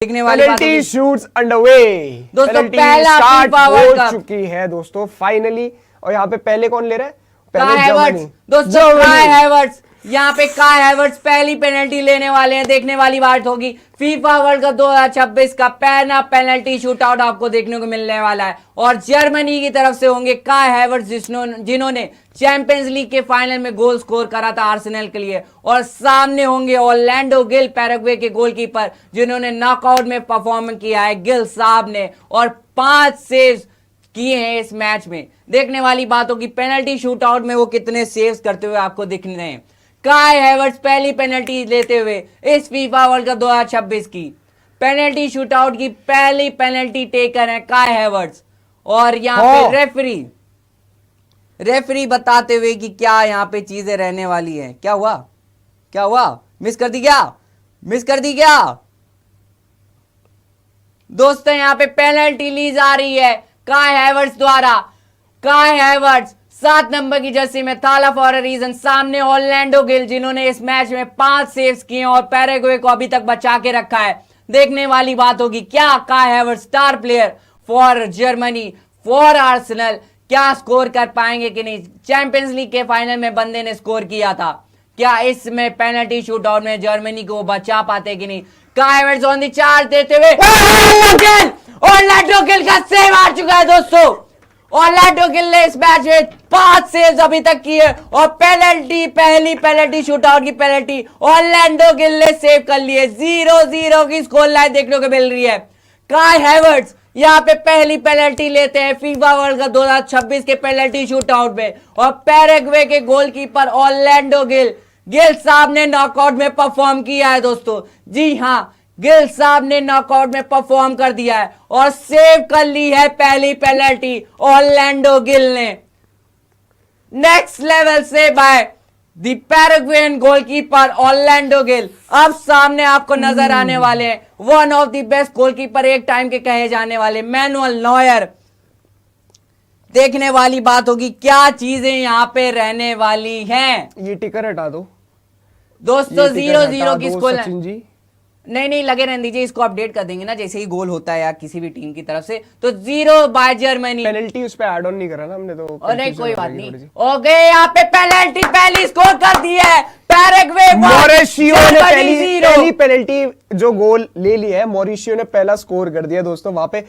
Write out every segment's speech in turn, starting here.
देखने वाली बात पेनल्टी शूट्स अंडरवे दोस्तों, पेनल्टी पहला स्टार्ट FIFA वर्ल्ड हो कप चुकी है दोस्तों फाइनली। और यहाँ पे पहले कौन ले रहा है? काय पहले हैवर्ट्स। जर्मनी। दोस्तों काय हैवर्ट्स, यहाँ पे काय हैवर्ट्स पहली पेनल्टी लेने वाले हैं। देखने वाली बात होगी फीफा वर्ल्ड कप 2026 का पहला पेनल्टी शूटआउट आपको देखने को मिलने वाला है और जर्मनी की तरफ से होंगे काय हैवर्ट्स, जिन्होंने चैंपियंस लीग के फाइनल में गोल स्कोर करा था आर्सेनल के लिए, और सामने होंगे ऑरलैंडो गिल, पैराग्वे के गोलकीपर, जिन्होंने नॉकआउट में परफॉर्म किया है गिल साहब ने, और 5 सेव्स किए हैं इस मैच में। देखने वाली बात होगी पेनल्टी शूटआउट में वो कितने सेव्स करते हुए आपको दिखने हैं। काय हैवर्ट्स पहली पेनल्टी लेते हुए इस फीफा वर्ल्ड कप 2026 की पेनल्टी शूटआउट की पहली पेनल्टी टेकर है काय हैवर्ट्स। और यहाँ पे रेफरी बताते हुए कि क्या यहाँ पे चीजें रहने वाली हैं। क्या हुआ, क्या हुआ? मिस कर दी क्या? मिस कर दी क्या? दोस्तों यहाँ पे पेनल्टी ली जा रही है काय हैवर्ट्स द्वारा। काय हैवर्ट्स 7 नंबर की जर्सी में थाला फॉर अ रीजन, सामने ऑरलैंडो गिल, जिन्होंने इस मैच में 5 सेव्स किए और पैराग्वे को अभी तक बचा के रखा है। देखने वाली बात होगी क्या काय Havertz, star player for Germany, for Arsenal, क्या स्कोर कर पाएंगे कि नहीं। चैंपियंस लीग के फाइनल में बंदे ने स्कोर किया था, क्या इसमें पेनल्टी शूटआउट में जर्मनी को बचा पाते कि नहीं। काय हैवर्ट्स ऑन द चार्ज देते हुए ऑरलैंडो गिल का सेव आ चुका है दोस्तों। ऑरलैंडो गिल ने इस मैच में 5 सेव्स अभी तक किए और पेनल्टी, पहली पेनल्टी शूटआउट की पेनल्टी ऑरलैंडो गिल ने सेव कर ली है। 0-0 की स्कोर लाइन देखने को मिल रही है। काय हैवर्ट्स यहाँ पे पहली पेनल्टी लेते हैं फीफा वर्ल्ड कप 2026 के पेनल्टी शूटआउट में, और पैराग्वे के गोलकीपर ऑरलैंडो गिल साहब ने नॉकआउट में परफॉर्म किया है दोस्तों। जी हाँ, गिल साहब ने नॉकआउट में परफॉर्म कर दिया है और सेव कर ली है पहली पेनल्टी ऑरलैंडो गिल ने। नेक्स्ट लेवल से by the Paraguayan goalkeeper Orlando Gil. अब सामने आपको नजर आने वाले हैं one of the best goalkeeper एक टाइम के कहे जाने वाले मैनुअल नॉयर। देखने वाली बात होगी क्या चीजें यहां पे रहने वाली हैं। ये टिकर हटा दो दोस्तों, 0-0 की स्कोर। सचिन जी नहीं लगे रहने दीजिए, इसको अपडेट कर देंगे ना जैसे ही गोल होता है या किसी भी टीम की तरफ से। तो 0 बाय जर्मनी। पेनल्टी उस पे ऐड ऑन नहीं करा ना हमने तो। अरे कोई बात नहीं, ओके यहाँ पे पेनल्टी पहली स्कोर कर दी है पैराग्वे। मॉरिशियो ने पहली पेनल्टी जो गोल ले लिया है, मॉरिशियो ने पहला स्कोर कर दिया दोस्तों वहां पे।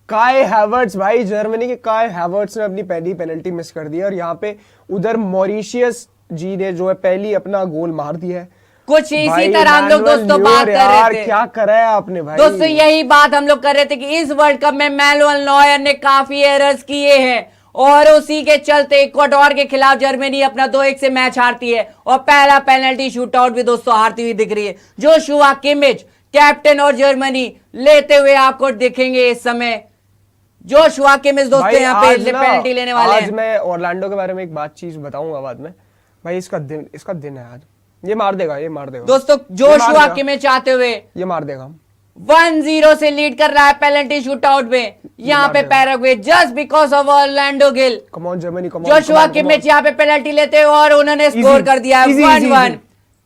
काय हैवर्ट्स भाई, जर्मनी के काय हैवर्ट्स ने अपनी पहली पेनल्टी मिस कर दी है और यहाँ पे उधर मॉरिशियस जी ने जो है पहली अपना गोल मार दिया है। कुछ इसी तरह हम लोग दोस्तों बात कर रहे थे। क्या करा है आपने भाई? दोस्तों यही बात हम लोग कर रहे थे कि इस वर्ल्ड कप में मैनुअल नॉयर ने काफी एरर्स किए हैं और उसी के चलते इक्वाडोर के खिलाफ जर्मनी अपना 2-1 से मैच हारती है और पहला पेनल्टी शूटआउट भी दोस्तों हारती हुई दिख रही है। जोशुआ किमिच कैप्टन और जर्मनी लेते हुए आपको दिखेंगे इस समय। जोशुआ किमिच दोस्तों यहाँ पे पेनल्टी लेने वाले हैं। आज मैं ऑरलैंडो के बारे में एक चीज बताऊंगा बाद में भाई। इसका दिन है आज, ये मार देगा दोस्तों। जोशुआ किमिच चाहते हुए ये मार देगा। 1-0 से लीड कर रहा है पेनल्टी शूटआउट में यहाँ पे Paraguay, just because of Orlando Gill. Come on Germany, come on. Joshua Kimmich यहाँ पे पेनल्टी लेते हुए और उन्होंने स्कोर कर दिया है। 1-1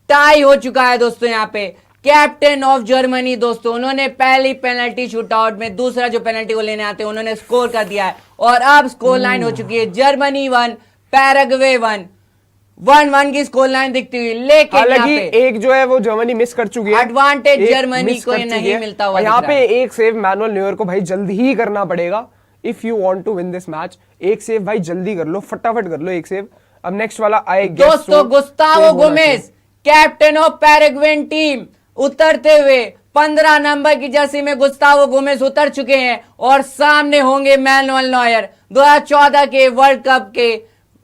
टाई हो चुका है दोस्तों। यहाँ पे कैप्टन ऑफ जर्मनी दोस्तों, उन्होंने पहली पेनल्टी शूटआउट में दूसरा जो पेनल्टी को लेने आते हैं उन्होंने स्कोर कर दिया है और अब स्कोर लाइन हो चुकी है जर्मनी 1 पैराग्वे 1। 1-1 की स्कोर लाइन दिखती हुई, लेकिन हालांकि एक जो है वो जर्मनी मिस कर चुकी है। एडवांटेज जर्मनी को नहीं मिलता हुआ। यहाँ पे एक सेव मैनुअल नॉयर को भाई जल्दी ही करना पड़ेगा if you want to win this match. एक सेव भाई जल्दी कर लो, फटाफट कर लो एक सेव। अब नेक्स्ट वाला आएगा दोस्तों Gustavo Gomez captain of Paraguayan team उतरते हुए 15 नंबर की जर्सी में गुस्तावो गोमेज उतर चुके हैं और सामने होंगे मैनुअल नॉयर। 2014 के वर्ल्ड कप के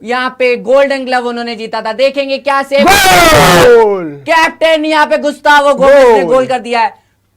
यहाँ पे गोल्डन ग्लव उन्होंने जीता था। देखेंगे क्या सेव। कैप्टन यहाँ पे गुस्तावो गोमेज ने गोल कर दिया है।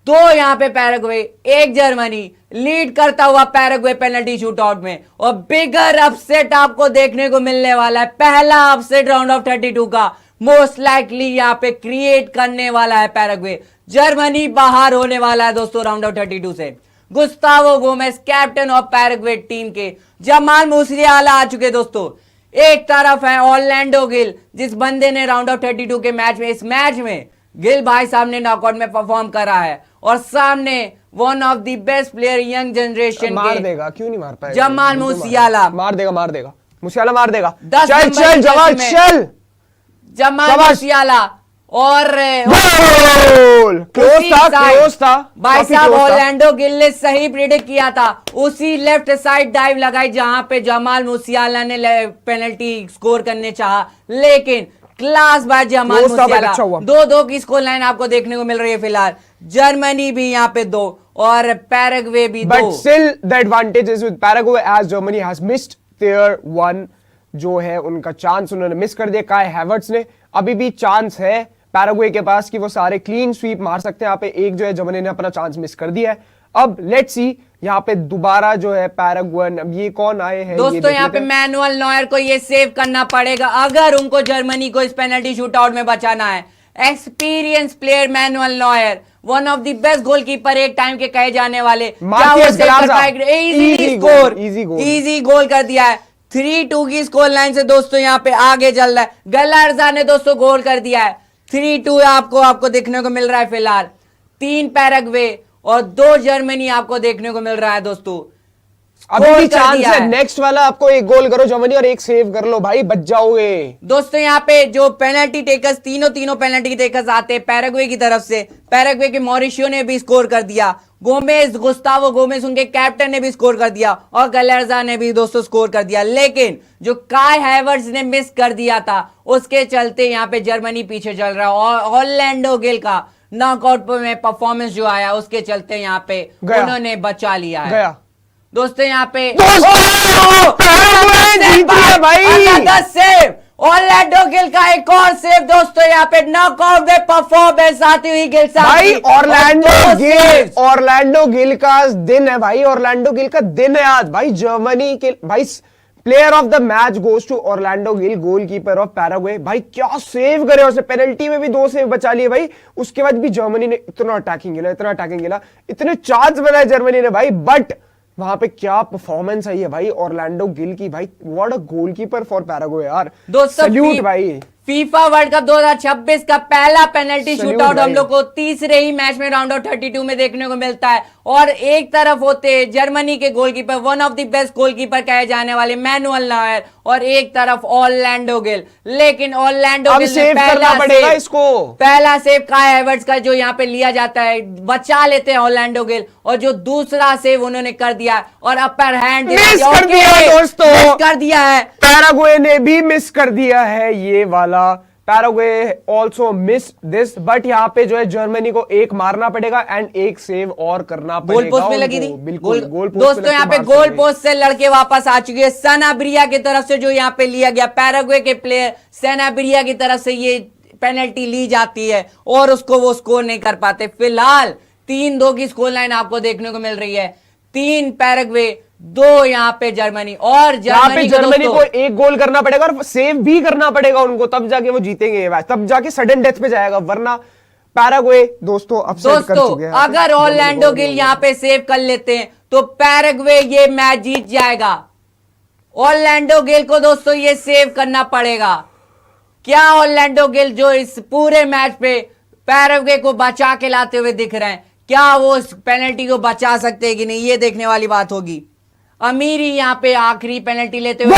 2 यहाँ पे पैराग्वे, 1 जर्मनी लीड करता हुआ पैराग्वे पेनल्टी शूटआउट में। और बिगर अपसेट आपको देखने को मिलने वाला है। पहला अपसेट राउंड ऑफ 32 का मोस्ट लाइकली यहाँ पे क्रिएट करने वाला है पैराग्वे। जर्मनी बाहर होने वाला है दोस्तों राउंड ऑफ 32 से। Gustavo Gomez captain of Paraguay team के। जमाल मूसियाला आ चुके दोस्तों। एक तरफ है ऑरलैंडो गिल, जिस बंदे ने राउंड ऑफ 32 के मैच में, इस मैच में गिल भाई साहब ने नॉकआउट में परफॉर्म करा है, और सामने one of the best player young generation मार के। देगा, क्यों नहीं मार पाएगा? जमाल मूसियाला मार देगा, मार देगा, मूसियाला मार देगा। 10 चल नंबर चल की जमाल जर्सी में। चल, जमाल शाबाश। मूसियाला और गोल, क्लोज उसी था, साइड क्लोज था भाई काफी साहब, close था। ऑर्लैंडो गिल ने सही प्रिडिक्ट किया था। उसी लेफ्ट साइड डाइव लगाई जहां पे जमाल मूसियाला ने पेनल्टी स्कोर करने चाहा, लेकिन क्लास बाय जमाल Close था, but मूसियाला। अच्छा हुआ। 2-2 की स्कोर लाइन आपको देखने को मिल रही है फिलहाल। जर्मनी भी यहाँ पे 2 और पैराग्वे भी 2। But still the advantage is with Paraguay as Germany has missed their one जो है उनका चांस उन्होंने मिस कर दिया। काय हैवर्ट्स ने, अभी भी चांस है पैराग्वे के पास कि वो सारे क्लीन स्वीप मार सकते हैं। यहाँ पे एक जो है जर्मनी ने अपना चांस मिस कर दिया है। अब लेट्स सी यहाँ पे दोबारा जो है पैराग्वे, अब ये कौन आए हैं दोस्तों यहाँ पे मैनुअल नॉयर को ये सेव करना पड़ेगा अगर उनको जर्मनी को इस पेनल्टी शूटआउट में बचाना है। Experience player Manuel Neuer, one of the best goalkeeper एक टाइम के कहे जाने वाले, क्या वो सेव कर पाएगा? इजी स्कोर, इजी गोल कर दिया है। 3-2 की स्कोर लाइन से दोस्तों यहाँ पे आगे चल रहा है। गलार्जा ने दोस्तों गोल कर दिया है। 3-2 आपको देखने को मिल रहा है फिलहाल। 3 पैराग्वे और 2 जर्मनी आपको देखने को मिल रहा है दोस्तों। अभी भी चांस है, नेक्स्ट वाला आपको एक गोल करो जर्मनी और एक सेव कर लो भाई, बच जाओगे। दोस्तों यहाँ पे जो पेनल्टी टेकर्स तीनों पेनल्टी टेकर्स आते हैं पैराग्वे की तरफ से। पैराग्वे के मॉरिशियो ने भी स्कोर कर दिया, गोमेज, गुस्तावो गोमेज उनके कैप्टन ने भी स्कोर कर दिया और गलेर्जा ने भी दोस्तों स्कोर कर दिया। लेकिन जो काय हैवर्ट्स ने मिस कर दिया था उसके चलते यहाँ पे जर्मनी पीछे चल रहा है। और ऑर्लैंडो गिल का नॉकआउट में परफॉर्मेंस जो आया उसके चलते यहाँ पे उन्होंने बचा लिया है। गया दोस्तों यहाँ पे ऑर्लैंडो गिल का एक और सेव दोस्तों, यहाँ पे नॉकआउट में परफॉर्मेंस आती हुई गिल साहब भाई। की। ऑर्लैंडो गिल का दिन है भाई, ऑर्लैंडो गिल का दिन है आज भाई। जर्मनी के भाई player of the match goes to Orlando Gil, goalkeeper of Paraguay. भाई क्या सेव करे, उसने पेनल्टी में भी 2 सेव बचा लिए भाई। उसके बाद भी जर्मनी ने इतना अटैकिंग खेला, इतने चांस बनाए जर्मनी ने भाई, बट वहां पे क्या परफॉर्मेंस आई है भाई ऑर्लैंडो गिल की भाई। What a goalkeeper for Paraguay यार, सैल्यूट भाई। फीफा वर्ल्ड कप 2026 का पहला पेनल्टी शूटआउट हम लोग को तीसरे ही मैच में राउंड ऑफ 32 में देखने को मिलता है। और एक तरफ होते जर्मनी के goalkeeper, one of the best goalkeeper कहे जाने वाले मैनुअल नॉयर, और एक तरफ ऑर्लैंडो गिल। लेकिन ऑर्लैंडो गिल सेव करना पड़ेगा इसको। पहला सेव काय हैवर्ट्स का जो यहाँ पे लिया जाता है, बचा लेते हैं ऑर्लैंडो गिल, और जो दूसरा सेव उन्होंने कर दिया और अपर हैंड मिस कर दिया दोस्तों, मिस कर दिया है। पैराग्वे ने भी मिस कर दिया है ये वाला। Paraguay also miss this, but यहाँ पे जो है जर्मनी को एक मारना पड़ेगा एंड एक सेव और करना पड़ेगा। गोल पोस्ट में लगी थी बिल्कुल गोल पोस्ट दोस्तों, यहाँ पे गोल पोस्ट से लड़के वापस आ चुके हैं। सनाब्रिया की तरफ से जो यहाँ पे लिया गया, पैराग्वे के प्लेयर सनाब्रिया की तरफ से ये पेनल्टी ली जाती है और उसको वो स्कोर नहीं कर पाते। फिलहाल 3-2 की स्कोर लाइन आपको देखने को मिल रही है। 3 पैराग्वे, 2 यहाँ पे जर्मनी। और जर्मनी को एक गोल करना पड़ेगा और सेव भी करना पड़ेगा उनको, तब जाके वो जीतेंगे ये मैच, तब जाके सडन डेथ पे जाएगा, वरना पैराग्वे दोस्तों अपसेट कर चुके हैं। अगर ऑर्लैंडो गिल यहाँ पे सेव कर लेते हैं तो पैराग्वे ये मैच जीत जाएगा। ऑर्लैंडो गिल को दोस्तों ये सेव करना पड़ेगा। क्या ऑर्लैंडो गिल जो इस पूरे मैच पे पैराग्वे को बचा के लाते हुए दिख रहे हैं, क्या वो इस पेनल्टी को बचा सकते हैं कि नहीं, ये देखने वाली बात होगी। अमीरी यहाँ पे आखिरी पेनल्टी लेते हुए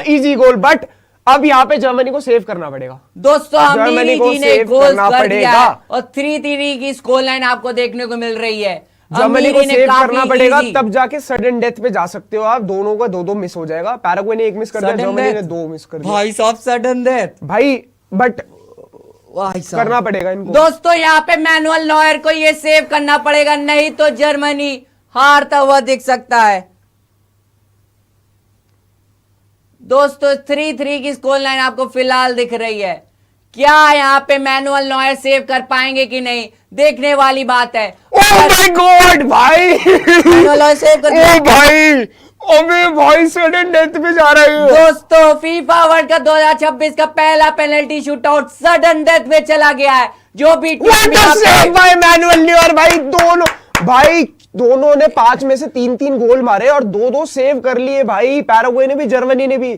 इजी गोल, बट अब यहाँ पे जर्मनी को सेव करना पड़ेगा दोस्तों। अमीरी जी ने गोल कर दिया है और 3-3 की स्कोर लाइन आपको देखने को मिल रही है। जर्मनी को सेव करना पड़ेगा, तब जाके सडन डेथ पे जा सकते हो आप। दोनों का 2-2 मिस हो जाएगा। पैराग्वे ने 1 मिस कर दिया, जर्मनी ने 2 मिस कर दिया। भाई साहब सडन डेथ भाई, बट करना पड़ेगा इनको दोस्तों। यहाँ पे मैनुअल नॉयर को ये सेव करना पड़ेगा, नहीं तो जर्मनी हारता हुआ दिख सकता है दोस्तों। 3-3 की स्कोर लाइन आपको फिलहाल दिख रही है। क्या यहाँ पे मैनुअल नॉयर सेव कर पाएंगे कि नहीं, देखने वाली बात है। ओह माय गॉड भाई, मैनुअल नॉयर सेव कर दिया। ओ भाई, अबे भाई सडन डेथ पे जा रहे हो दोस्तों। फीफा वर्ल्ड कप 2026 का पहला पेनल्टी शूटआउट सडन डेथ में चला गया है। जो भी मैनुअल नॉयर भाई दोनों ने 5 में से 3-3 गोल मारे और 2-2 सेव कर लिए भाई। पैराग्वे ने भी, जर्मनी ने भी।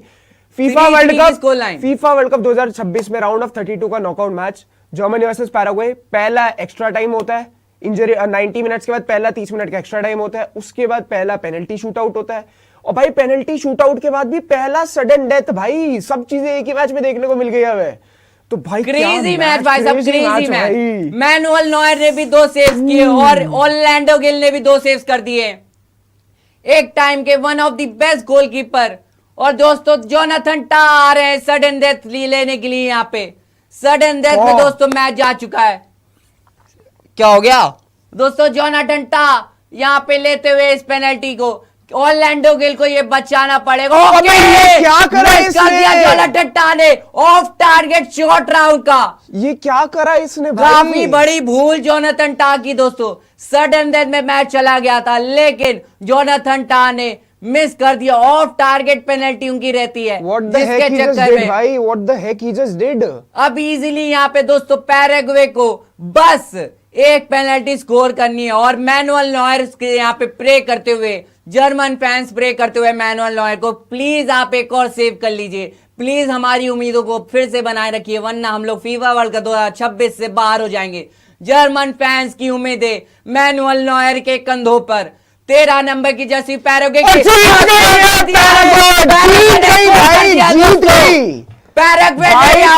फीफा वर्ल्ड कप 2026 में राउंड ऑफ 32 का knockout match, Germany versus Paraguay. पहला एक्स्ट्रा टाइम होता है, इंजरी 90 मिनट्स के बाद पहला 30 मिनट का एक्स्ट्रा टाइम होता है, उसके बाद पहला पेनल्टी शूट आउट होता है, और भाई पेनल्टी शूट आउट के बाद भी पहला सडन डेथ। भाई सब चीजें एक ही मैच में देखने को मिल गई है। तो भाई क्रेजी मैच भाई साहब, क्रेजी मैच। मैनुअल नॉयर ने भी 2 सेव्स किए और ऑरलैंडो गिल ने भी 2 सेव्स कर दिए। एक टाइम के one of the best goalkeeper. और दोस्तों जोनाथन टा आ रहे हैं सडन डेथ लेने के लिए। यहाँ पे सडन डेथ में दोस्तों मैच जा चुका है। क्या हो गया दोस्तों जोनाथन टा यहाँ पे लेते हुए इस पेनल्टी को, ऑरलैंडो गिल को ये बचाना पड़ेगा। ये क्या करा मिस कर इसने? दिया जोनाथन टा ने, ऑफ टारगेट शॉट रहा उनका। ये क्या करा इसने भाई? काफी बड़ी भूल जोनाथन टा की दोस्तों। सडन डेथ में मैच चला गया था लेकिन जोनाथन टा ने मिस कर दिया। ऑफ टारगेट पेनल्टी उनकी रहती है What the heck he just did, भाई? What the heck he just did? अब इजीली यहाँ पे दोस्तों पैराग्वे को बस एक पेनल्टी स्कोर करनी है। और मैनुअल नॉयर के यहाँ पे प्रे करते हुए, जर्मन फैंस प्रे करते हुए मैनुअल नॉयर को, प्लीज आप एक और सेव कर लीजिए। प्लीज हमारी उम्मीदों को फिर से बनाए रखिए, वरना हम लोग फीफा वर्ल्ड कप 2026 से बाहर हो जाएंगे। जर्मन फैंस की उम्मीदें मैनुअल नॉयर के कंधों पर। 13 नंबर की जर्सी पैराग्वे पैराग्वे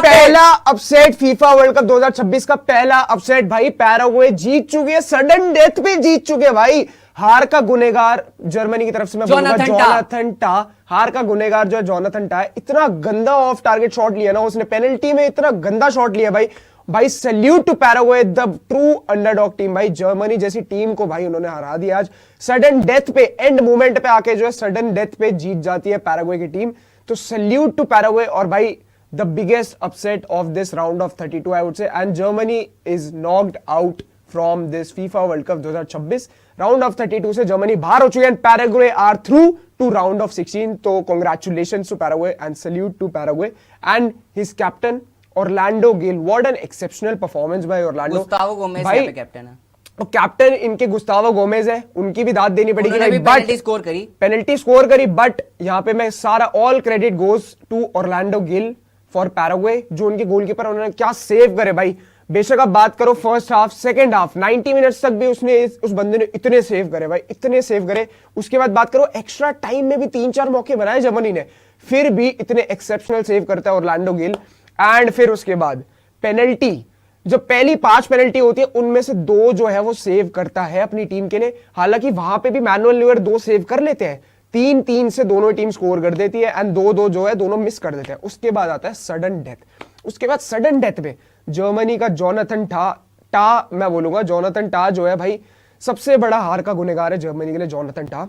पहला अपसेट फीफा वर्ल्ड कप 2026 का पहला अपसेट भाई पैराग्वे जीत चुकी है, सडन डेथ पे जीत चुके हैं भाई। हार का गुनेगार जर्मनी की तरफ से मैं बोलूंगा जोनाथन टा। हार का गुनेगार जो है जोनाथन टा है। इतना गंदा ऑफ टारगेट शॉट लिया ना उसने, पेनल्टी में इतना गंदा शॉट लिया भाई। भाई salute to Paraguay, the true underdog team. भाई जर्मनी जैसी टीम को भाई उन्होंने हरा दिया आज सडन डेथ पे, एंड मोमेंट पे आके जो है सडन डेथ पे जीत जाती है पैराग्वे की टीम। तो सैल्यूट टू पैराग्वे। और भाई the biggest upset of this round of 32 I would say, and Germany is knocked out from this FIFA World Cup 2026। Round of 32 से जर्मनी बाहर हो चुके हैं, Paraguay are through to round of 16। तो congratulations to Paraguay and salute to Paraguay and his captain Orlando Gil. What an exceptional performance by Orlando. Gustavo Gomez यहाँ पे captain है। Captain इनके गुस्तावो गोमेज है, उनकी भी दाद देनी पड़ेगी। पेनल्टी स्कोर करी, पेनल्टी स्कोर करी, बट यहां पे मैं सारा all credit goes to Orlando Gil for Paraguay. जो उनके गोलकीपर उन्होंने क्या सेव करे भाई। बेशक आप बात करो first half, second half, 90 minutes तक भी उसने उस बंदे ने इतने सेव करे भाई, इतने सेव करे। उसके बाद बात करो एक्स्ट्रा टाइम में भी 3-4 मौके बनाए जर्मनी ने, फिर भी इतने एक्सेप्शनल सेव करता है ऑरलैंडो गिल। एंड फिर उसके बाद पेनल्टी, जो पहली 5 पेनल्टी होती है उनमें से 2 जो है वो सेव करता है अपनी टीम के लिए। हालांकि वहां पे भी मैनुअल न्यूअर 2 सेव कर लेते हैं, 3-3 से दोनों टीम स्कोर कर देती है, एंड 2-2 जो है दोनों मिस कर देते हैं। उसके बाद आता है सडन डेथ। उसके बाद सडन डेथ में जर्मनी का जोनाथन टा मैं बोलूंगा जोनाथन टा जो है भाई सबसे बड़ा हार का गुनेगार है जर्मनी के लिए, जोनाथन टा।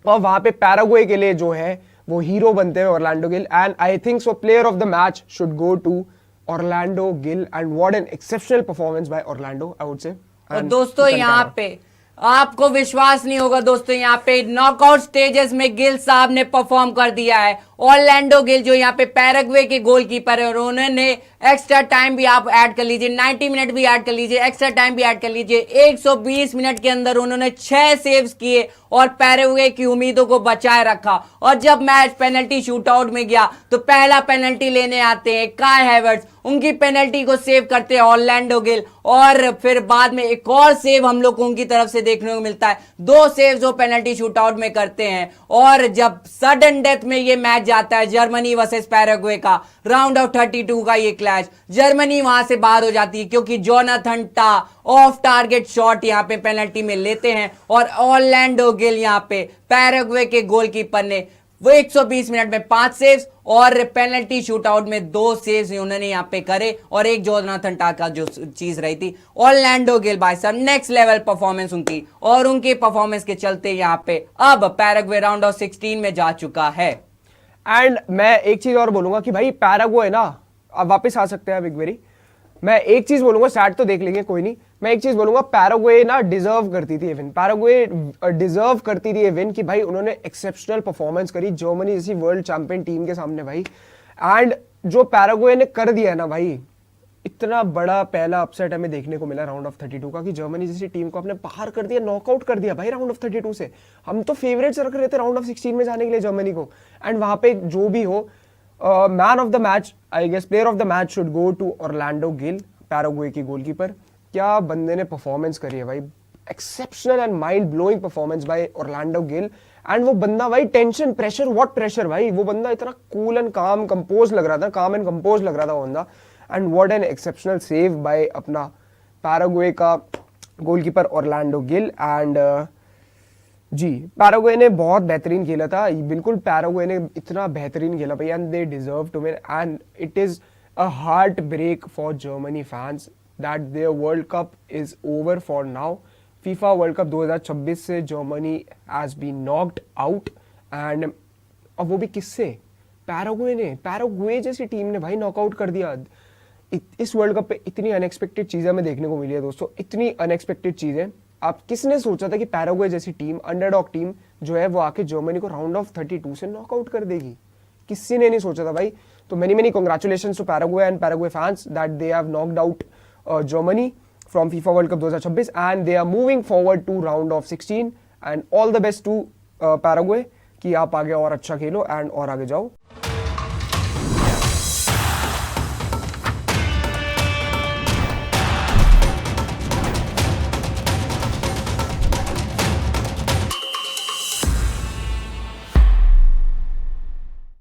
और वहां पे पैराग्वे के लिए जो है वो हीरो बनते हैं Orlando Gil, and I think so player of the match should go to Orlando Gil. And what an exceptional performance by Orlando I would say. और दोस्तों यहाँ पे आपको विश्वास नहीं होगा दोस्तों, यहाँ पे नॉकआउट स्टेजेस में गिल साहब ने परफॉर्म कर दिया है। ऑरलैंडो गिल जो यहाँ पे पैराग्वे के गोलकीपर है, और उन्होंने एक्स्ट्रा टाइम भी आप ऐड कर लीजिए, 90 मिनट भी ऐड कर लीजिए, एक्स्ट्रा टाइम भी ऐड कर लीजिए, 120 मिनट के अंदर उन्होंने 6 सेव्स किए और पैराग्वे की उम्मीदों को बचाए रखा। और जब मैच पेनल्टी शूटआउट में गया तो पहला पेनल्टी लेने आते हैं काय हैवर्ट्स, उनकी पेनल्टी को सेव करते हैं ऑरलैंडो गिल, और फिर बाद में एक और सेव हम लोग को उनकी तरफ से देखने को मिलता है। 2 सेव जो पेनल्टी शूटआउट में करते हैं। और जब सडन डेथ में ये मैच जाता है जर्मनी वर्सेस पैराग्वे का, राउंड ऑफ 32 का ये क्लैश, जर्मनी वहां से बाहर हो जाती है क्योंकि जोनाथन टा ऑफ टारगेट शॉट यहाँ पे पेनल्टी में लेते हैं, और ऑरलैंडो गिल यहाँ पे पैराग्वे के गोलकीपर ने वो 120 मिनट में 5 सेव्स और पेनल्टी शूटआउट में 2 सेव्स उन्होंने यहाँ पे करे, और एक जोनाथन टा का जो चीज रही थी। ऑरलैंडो गिल भाई साहब नेक्स्ट लेवल परफॉर्मेंस उनकी, और उनके परफॉर्मेंस के चलते यहाँ पे अब पैराग्वे राउंड ऑफ 16 में जा चुका है। एंड मैं एक चीज और बोलूंगा कि भाई पैराग्वे ना अब वापस आ सकते हैं अब एक बारी। मैं एक चीज बोलूंगा, सैट तो देख लेंगे कोई नहीं, मैं एक चीज बोलूंगा पैराग्वे ना डिजर्व करती थी ये विन। पैराग्वे डिजर्व करती थी ये विन कि भाई उन्होंने एक्सेप्शनल परफॉर्मेंस करी जर्मनी जैसी वर्ल्ड चैंपियन टीम के सामने भाई। एंड जो पैराग्वे ने कर दिया ना भाई, इतना बड़ा पहला अपसेट हमें देखने को मिला राउंड ऑफ 32 का कि जर्मनी जैसी टीम को अपने बाहर कर दिया, नॉकआउट कर दिया भाई राउंड ऑफ 32 से। हम तो फेवरेट्स रख रहे थे राउंड ऑफ 16 में जाने के लिए जर्मनी को। एंड वहां पे जो भी हो, man of the match, I guess player of the match should go to Orlando Gil, Paraguay की गोलकीपर। क्या बंदे ने परफॉर्मेंस करी है भाई, exceptional and mind blowing performance by Orlando Gil. And वो बंदा भाई टेंशन प्रेशर व्हाट प्रेशर भाई, वो बंदा इतना कूल एंड काम कंपोज लग रहा था, काम एंड कंपोज लग रहा था वो बंदा। And what an exceptional save by अपना पैराग्वे का गोलकीपर ऑर्लैंडो गिल। एंड जी पैराग्वे ने बहुत बेहतरीन खेला था, बिल्कुल पैराग्वे ने इतना बेहतरीन खेला भाई, and they deserve to win. And it is a heart break for Germany fans that their World Cup is over for now. FIFA World Cup 2026 से Germany has been knocked out. And अब वो भी किससे, Paraguay ने, Paraguay जैसी team ने भाई knockout कर दिया। इस वर्ल्ड कप पे इतनी अनएक्सपेक्टेड चीजें हमें देखने को मिली है दोस्तों, इतनी अनएक्सपेक्टेड चीजें। आप किसने सोचा था कि पैराग्वे जैसी टीम, अंडरडॉग टीम जो है, वो आके जर्मनी को राउंड ऑफ 32 से नॉकआउट कर देगी, किसी ने नहीं सोचा था भाई। तो many congratulations to Paraguay and Paraguay fans that they have knocked out Germany from FIFA World Cup 2026 and they are moving forward to round of 16 and all the best to Paraguay कि आप आगे और अच्छा खेलो and और आगे जाओ।